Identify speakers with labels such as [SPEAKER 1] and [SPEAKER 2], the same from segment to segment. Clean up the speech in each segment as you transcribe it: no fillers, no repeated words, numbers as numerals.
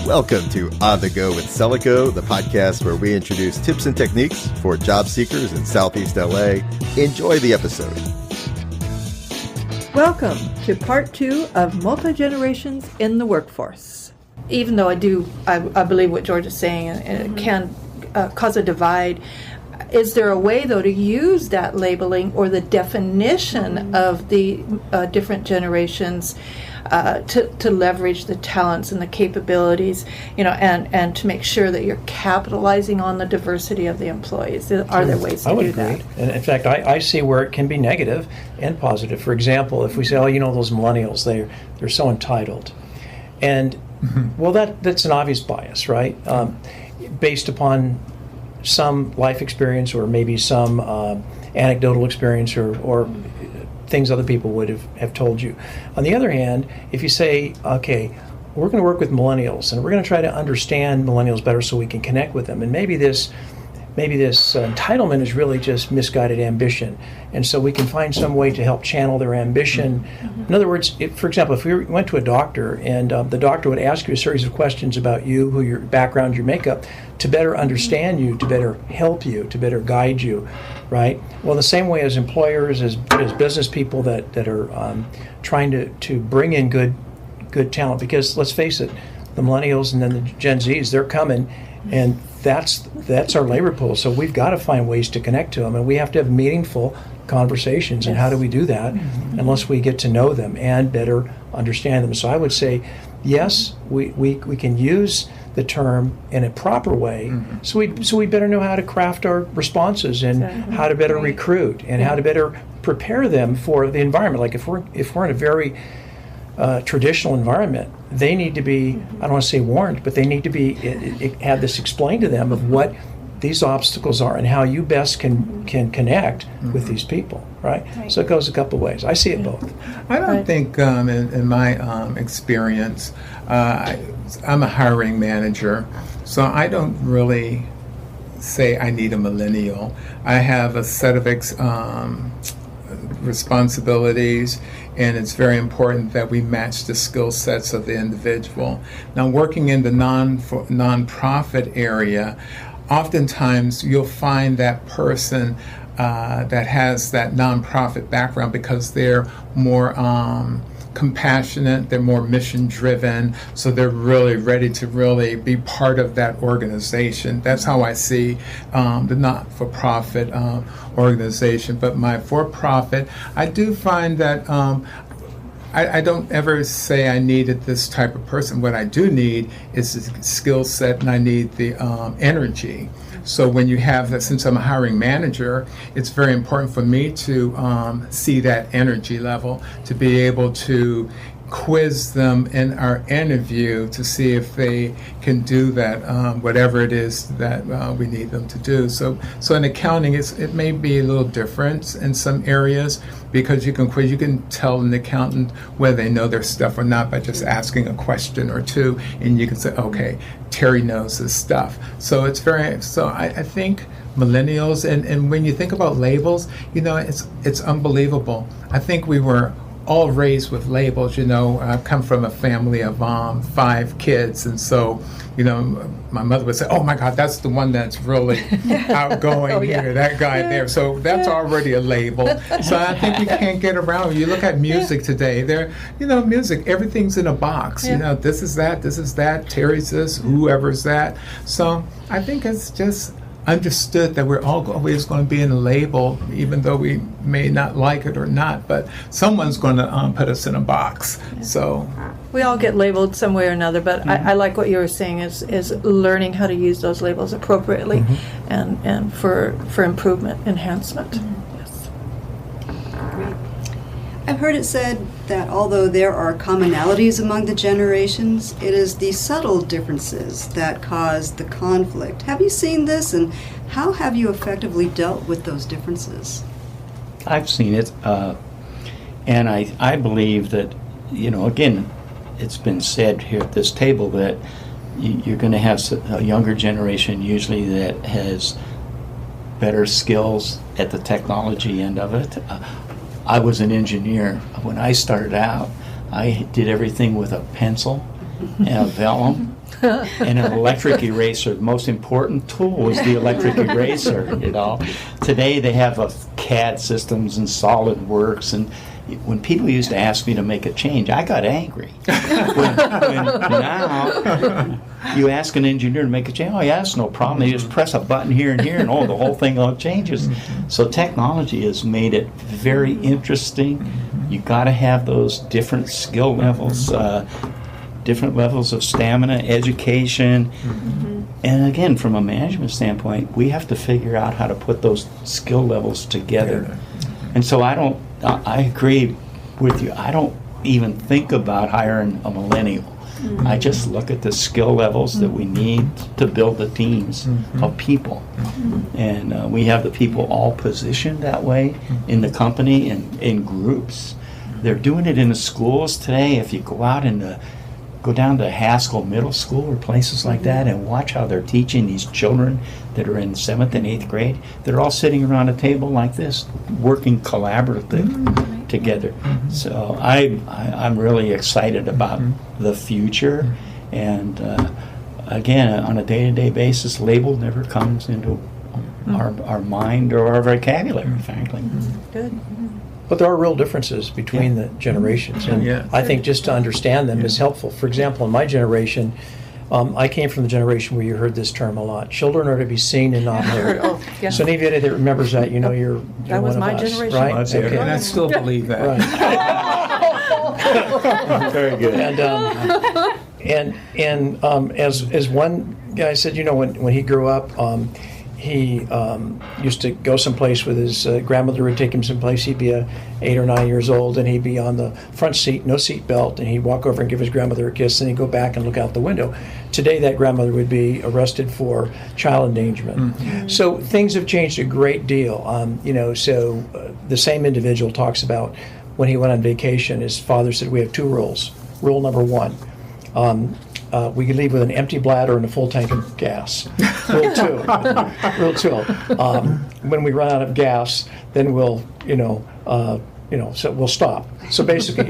[SPEAKER 1] Welcome to On the Go with Celico, the podcast where we introduce tips and techniques for job seekers in Southeast LA. Enjoy the episode.
[SPEAKER 2] Welcome to part 2 of Multi-Generations in the Workforce. Even though I believe what George is saying, and it can cause a divide, is there a way, though, to use that labeling or the definition of the different generations to leverage the talents and the capabilities, and to make sure that you're capitalizing on the diversity of the employees? Are there ways to do that?
[SPEAKER 3] And in fact, I see where it can be negative and positive. For example, if we say, those millennials, they're so entitled. And, well, that's an obvious bias, right? Based upon some life experience or maybe some anecdotal experience or things other people would have told you. On the other hand, if you say, okay, we're going to work with millennials and we're going to try to understand millennials better so we can connect with them, and maybe this entitlement is really just misguided ambition, and so we can find some way to help channel their ambition. In other words, for example, if we went to a doctor and the doctor would ask you a series of questions about you, who your background, your makeup, to better understand you, to better help you, to better guide you, right? Well, the same way as employers, as business people that are trying to bring in good talent, because let's face it, the millennials and then the Gen Zs, they're coming, and that's our labor pool. So we've got to find ways to connect to them, and we have to have meaningful conversations. Yes. And how do we do that unless we get to know them and better understand them? So I would say, yes, we can use the term in a proper way. So we better know how to craft our responses and how to better recruit and how to better prepare them for the environment. Like if we're in a very traditional environment, they need to be, I don't want to say warned, but they need to be have this explained to them of what these obstacles are and how you best can connect with these people, right? So it goes a couple of ways. I see it both.
[SPEAKER 4] I don't think, in my experience, I'm a hiring manager, so I don't really say I need a millennial. I have a set of responsibilities, and it's very important that we match the skill sets of the individual. Now, working in the nonprofit area, oftentimes you'll find that person that has that nonprofit background because they're more compassionate, they're more mission driven, so they're really ready to really be part of that organization. That's how I see the not-for-profit organization. But my for-profit, I do find that I don't ever say I needed this type of person. What I do need is the skill set, and I need the energy. So when you have that, since I'm a hiring manager, it's very important for me to see that energy level, to be able to quiz them in our interview to see if they can do that, whatever it is that we need them to do. So in accounting, it may be a little different in some areas because you can quiz. You can tell an accountant whether they know their stuff or not by just asking a question or two, and you can say, okay, Terry knows his stuff. So it's very. So I think millennials, and when you think about labels, it's unbelievable. I think we were all raised with labels. I come from a family of 5 kids, and so my mother would say, oh my God, that's the one that's really outgoing here, that guy there. So that's already a label. So I think we can't get around. You look at music today, music, everything's in a box. This is that, Terry's this, whoever's that. So I think it's just understood that we're all always going to be in a label, even though we may not like it or not, but someone's going to put us in a box. So
[SPEAKER 2] we all get labeled some way or another, but I like what you were saying is learning how to use those labels appropriately and for improvement, enhancement. Yes.
[SPEAKER 5] Great. I've heard it said that although there are commonalities among the generations, it is the subtle differences that cause the conflict. Have you seen this, and how have you effectively dealt with those differences?
[SPEAKER 6] I've seen it, and I believe that, again, it's been said here at this table that you're going to have a younger generation usually that has better skills at the technology end of it. I was an engineer. When I started out, I did everything with a pencil and a vellum and an electric eraser. The most important tool was the electric eraser, you know. Today they have CAD systems and SolidWorks, and when people used to ask me to make a change, I got angry. when now you ask an engineer to make a change, oh yeah, it's no problem. They just press a button here and here, and the whole thing all changes. So technology has made it very interesting. You got to have those different skill levels, different levels of stamina, education. And again, from a management standpoint, we have to figure out how to put those skill levels together. And so I agree with you. I don't even think about hiring a millennial. I just look at the skill levels that we need to build the teams of people. And we have the people all positioned that way in the company and in groups. They're doing it in the schools today. If you go out and go down to Haskell Middle School or places like that and watch how they're teaching these children that are in 7th and 8th grade, they're all sitting around a table like this, working collaboratively together. So I'm really excited about the future. And again, on a day-to-day basis, label never comes into our mind or our vocabulary, frankly.
[SPEAKER 2] Good.
[SPEAKER 3] But there are real differences between the generations, and I think just to understand them is helpful. For example, in my generation, I came from the generation where you heard this term a lot. Children are to be seen and not heard. So any of you that remembers that, you know you're
[SPEAKER 2] that was
[SPEAKER 3] one
[SPEAKER 2] my
[SPEAKER 3] of us,
[SPEAKER 2] generation.
[SPEAKER 3] right?
[SPEAKER 4] Okay. And I still believe that.
[SPEAKER 3] Right.
[SPEAKER 6] Very good.
[SPEAKER 3] And as one guy said, you know, when he grew up, he used to go someplace with his grandmother would take him someplace. He'd be 8 or 9 years old, and he'd be on the front seat, no seat belt, and he'd walk over and give his grandmother a kiss, and he'd go back and look out the window. Today, that grandmother would be arrested for child endangerment. So things have changed a great deal. You know, so the same individual talks about when he went on vacation, his father said, we have 2 rules. Rule number 1. We can leave with an empty bladder and a full tank of gas. Rule 2. When we run out of gas, then we'll, so we'll stop. So basically,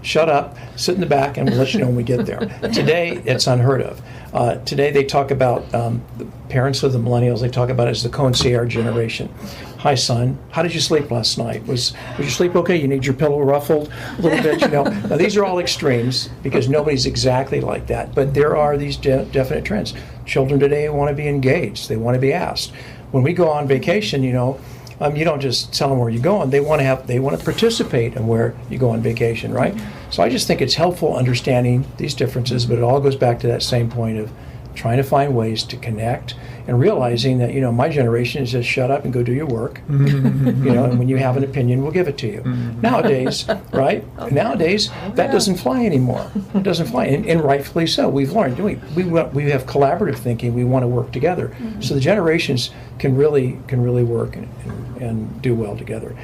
[SPEAKER 3] shut up, sit in the back, and we'll let you know when we get there. Today, it's unheard of. Today, they talk about the parents of the millennials. They talk about it as the concierge generation. Hi, son. How did you sleep last night? Was your sleep okay? You need your pillow ruffled a little bit, you know? Now, these are all extremes because nobody's exactly like that. But there are these definite trends. Children today want to be engaged. They want to be asked. When we go on vacation, you don't just tell them where you're going. They want to participate in where you go on vacation, right? So I just think it's helpful understanding these differences, but it all goes back to that same point of trying to find ways to connect and realizing that, my generation is just shut up and go do your work. And when you have an opinion, we'll give it to you. Nowadays, right? Nowadays, that doesn't fly anymore. It doesn't fly, and rightfully so. We've learned. We have collaborative thinking. We want to work together. So the generations can really work and do well together.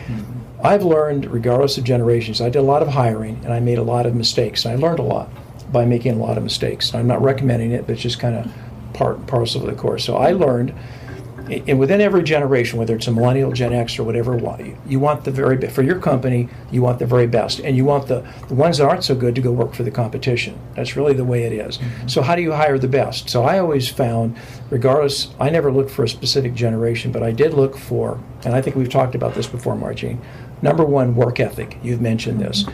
[SPEAKER 3] I've learned, regardless of generations, I did a lot of hiring, and I made a lot of mistakes. And I learned a lot by making a lot of mistakes. I'm not recommending it, but it's just kind of part and parcel of the course. So I learned, and within every generation, whether it's a millennial, Gen X, or whatever, you want the very best. For your company, you want the very best. And you want the ones that aren't so good to go work for the competition. That's really the way it is. So how do you hire the best? So I always found, regardless, I never looked for a specific generation, but I did look for, and I think we've talked about this before, Margene, number 1, work ethic. You've mentioned this.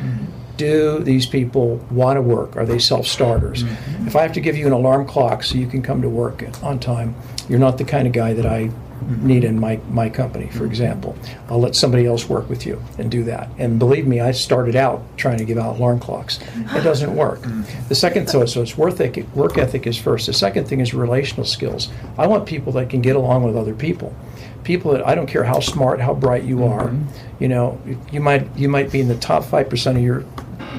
[SPEAKER 3] Do these people want to work? Are they self-starters? If I have to give you an alarm clock so you can come to work on time, you're not the kind of guy that I need in my company, for example. I'll let somebody else work with you and do that. And believe me, I started out trying to give out alarm clocks. It doesn't work. The second, so it's work ethic is first. The second thing is relational skills. I want people that can get along with other people. People that, I don't care how smart, how bright you are, you might be in the top 5% of your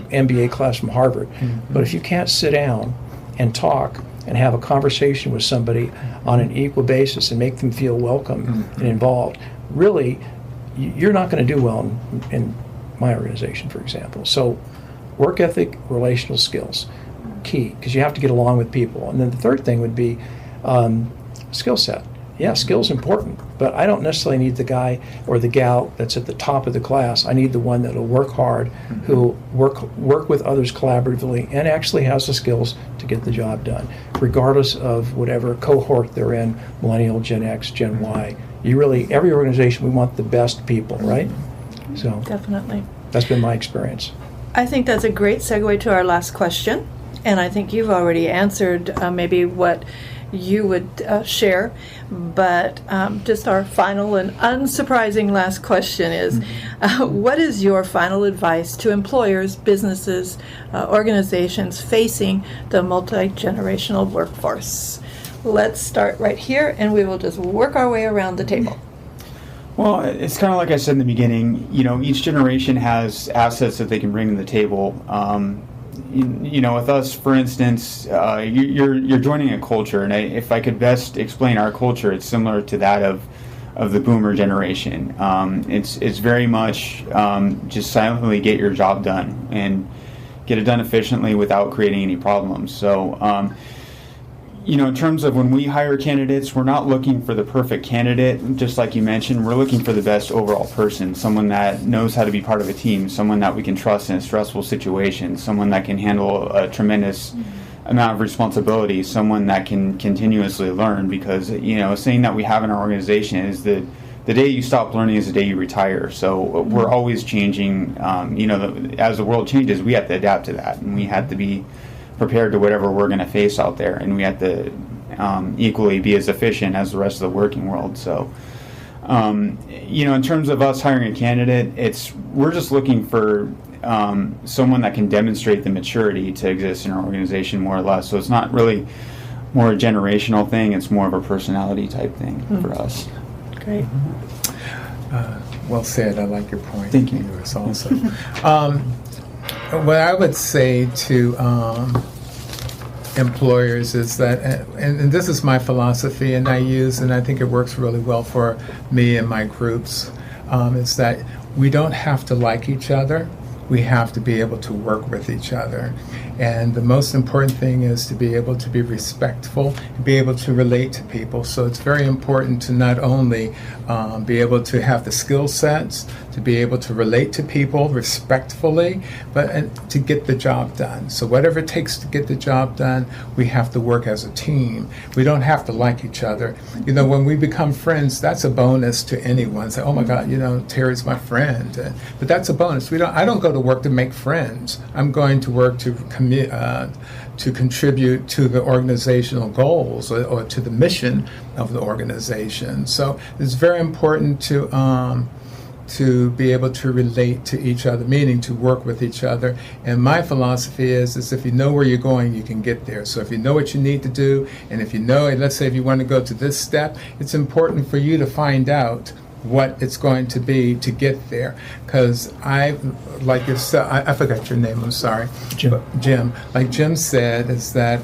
[SPEAKER 3] MBA class from Harvard, but if you can't sit down and talk and have a conversation with somebody on an equal basis and make them feel welcome and involved, really, you're not going to do well in my organization, for example. So work ethic, relational skills, key, because you have to get along with people. And then the third thing would be skill set. yeah, skill's important, but I don't necessarily need the guy or the gal that's at the top of the class. I need the one that'll work hard, who work with others collaboratively, and actually has the skills to get the job done, regardless of whatever cohort they're in, millennial, Gen X, Gen Y. Every organization, we want the best people, right? So
[SPEAKER 2] Definitely.
[SPEAKER 3] that's been my experience.
[SPEAKER 2] I think that's a great segue to our last question, and I think you've already answered maybe what you would share, but just our final and unsurprising last question is, what is your final advice to employers, businesses, organizations facing the multi-generational workforce? Let's start right here, and we will just work our way around the table.
[SPEAKER 7] Well, it's kind of like I said in the beginning, each generation has assets that they can bring to the table. With us, for instance, you're joining a culture, and if I could best explain our culture, it's similar to that of the boomer generation. It's very much just silently get your job done and get it done efficiently without creating any problems. So, in terms of when we hire candidates, we're not looking for the perfect candidate, just like you mentioned. We're looking for the best overall person, someone that knows how to be part of a team, someone that we can trust in a stressful situation, someone that can handle a tremendous amount of responsibility, someone that can continuously learn, because, a saying that we have in our organization is that the day you stop learning is the day you retire. So we're always changing. As the world changes, we have to adapt to that, and we have to be prepared to whatever we're going to face out there, and we have to equally be as efficient as the rest of the working world. So, in terms of us hiring a candidate, we're just looking for someone that can demonstrate the maturity to exist in our organization, more or less. So it's not really more a generational thing; it's more of a personality type thing for us.
[SPEAKER 2] Great.
[SPEAKER 4] Well said. I like your point.
[SPEAKER 7] Thank you.
[SPEAKER 4] Yours also. What I would say to employers is that, and this is my philosophy, and I think it works really well for me and my groups, is that we don't have to like each other. We have to be able to work with each other. And the most important thing is to be able to be respectful and be able to relate to people. So it's very important to not only be able to have the skill sets, to be able to relate to people respectfully, but to get the job done. So whatever it takes to get the job done, we have to work as a team. We don't have to like each other. When we become friends, that's a bonus to anyone. Say, oh my God, Terry's my friend. But that's a bonus. I don't go to work to make friends. I'm going to work to contribute to the organizational goals or to the mission of the organization. So it's very important to be able to relate to each other, meaning to work with each other. And my philosophy is if you know where you're going, you can get there. So if you know what you need to do, and if you know, let's say if you want to go to this step, it's important for you to find out what it's going to be to get there. Because I forgot your name, I'm sorry. Jim. Like Jim said, is that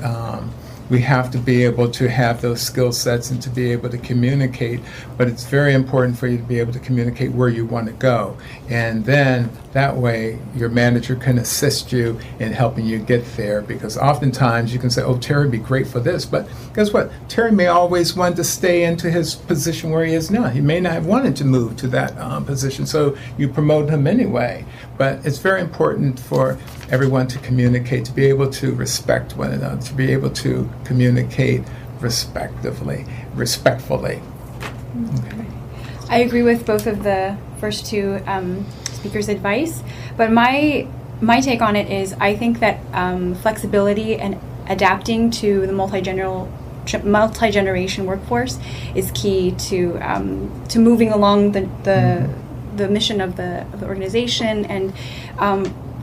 [SPEAKER 4] we have to be able to have those skill sets and to be able to communicate, but it's very important for you to be able to communicate where you want to go. And then that way your manager can assist you in helping you get there, because oftentimes you can say, oh, Terry would be great for this, but guess what? Terry may always want to stay into his position where he is now. He may not have wanted to move to that position, so you promote him anyway. But it's very important for everyone to communicate, to be able to respect one another, to be able to communicate respectfully.
[SPEAKER 8] Okay. I agree with both of the first two speakers' advice, but my take on it is I think that flexibility and adapting to the multi-generation workforce is key to moving along the mission of the organization. And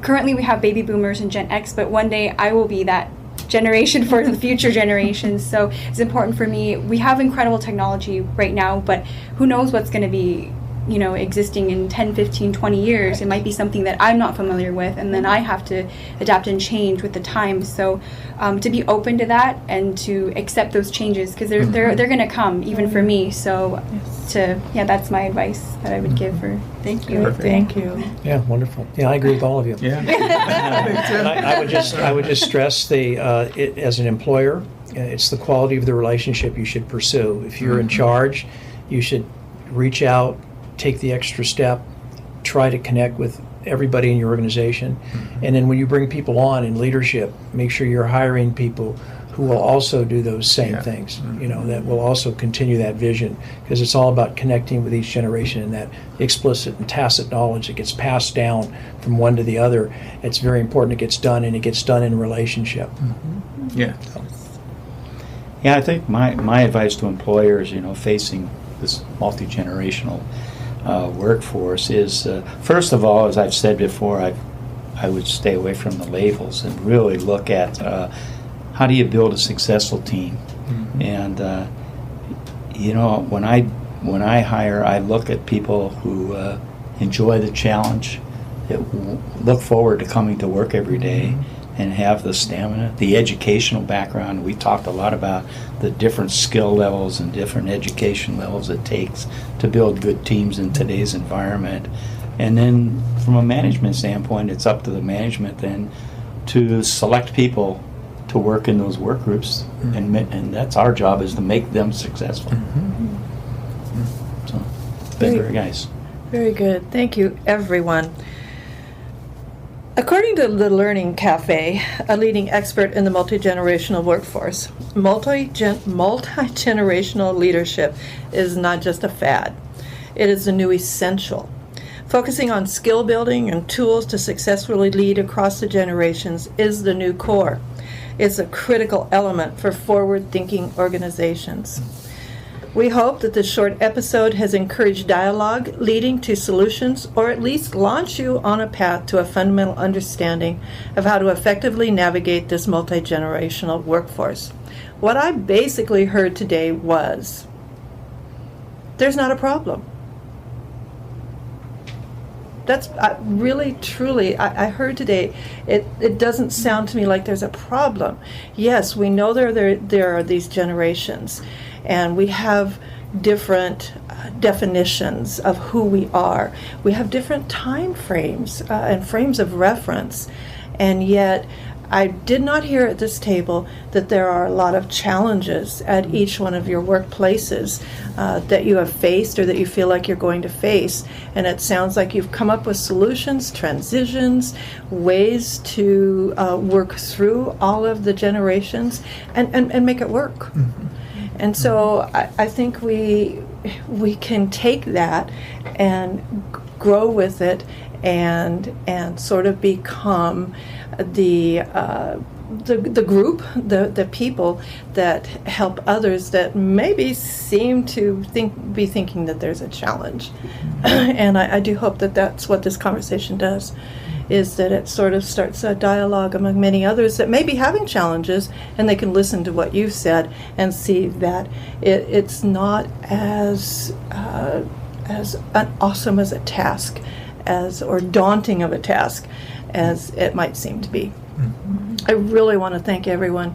[SPEAKER 8] currently we have baby boomers and Gen X, but one day I will be that generation for the future generations. So it's important for me. We have incredible technology right now, but who knows what's going to be existing in 10, 15, 20 years. It might be something that I'm not familiar with, and then I have to adapt and change with the times. So to be open to that and to accept those changes, because they're going to come, even for me. So that's my advice that I would give for.
[SPEAKER 5] Thank you.
[SPEAKER 4] Perfect.
[SPEAKER 2] Thank you.
[SPEAKER 3] Yeah, wonderful. Yeah, I agree with all of you.
[SPEAKER 7] Yeah.
[SPEAKER 3] And I would just stress as an employer, It's the quality of the relationship you should pursue. If you're in charge, you should reach out, take the extra step, try to connect with everybody in your organization. And then when you bring people on in leadership, make sure you're hiring people who will also do those same things, that will also continue that vision, because it's all about connecting with each generation, and that explicit and tacit knowledge that gets passed down from one to the other. It's very important it gets done, and it gets done in relationship.
[SPEAKER 4] Yeah.
[SPEAKER 6] Yeah, I think my advice to employers, facing this multi-generational workforce is, first of all, as I've said before, I would stay away from the labels and really look at how do you build a successful team. And when I hire, I look at people who enjoy the challenge, that look forward to coming to work every day, and have the stamina, the educational background. We talked a lot about the different skill levels and different education levels it takes to build good teams in today's environment. And then from a management standpoint, it's up to the management then to select people to work in those work groups, and that's our job, is to make them successful. So, it's been very nice.
[SPEAKER 2] Very good. Thank you, everyone. According to the Learning Cafe, a leading expert in the multi-generational workforce, multi-generational leadership is not just a fad. It is the new essential. Focusing on skill building and tools to successfully lead across the generations is the new core. It's a critical element for forward-thinking organizations. We hope that this short episode has encouraged dialogue leading to solutions, or at least launch you on a path to a fundamental understanding of how to effectively navigate this multi-generational workforce. What I basically heard today was, there's not a problem. That's really, truly, I heard today, it doesn't sound to me like there's a problem. Yes, we know there are these generations, and we have different definitions of who we are. We have different time frames and frames of reference, and yet I did not hear at this table that there are a lot of challenges at each one of your workplaces that you have faced or that you feel like you're going to face. And it sounds like you've come up with solutions, transitions, ways to work through all of the generations and make it work. And so I think we can take that and grow with it and sort of become the group, the people that help others that maybe seem to be thinking that there's a challenge. And I do hope that that's what this conversation does, is that it sort of starts a dialogue among many others that may be having challenges, and they can listen to what you've said and see that it's not as awesome as a task or daunting of a task as it might seem to be. I really want to thank everyone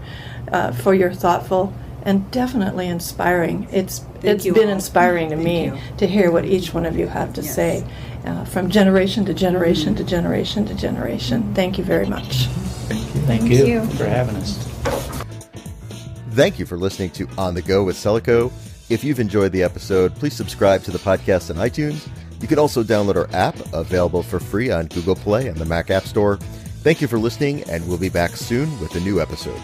[SPEAKER 2] for your thoughtful and definitely inspiring. It's been inspiring to me to hear what each one of you have to say, from generation to generation to generation to generation. Thank you very much.
[SPEAKER 6] Thank you for having us.
[SPEAKER 1] Thank you for listening to On the Go with Celico. If you've enjoyed the episode, please subscribe to the podcast on iTunes. You can also download our app, available for free on Google Play and the Mac App Store. Thank you for listening, and we'll be back soon with a new episode.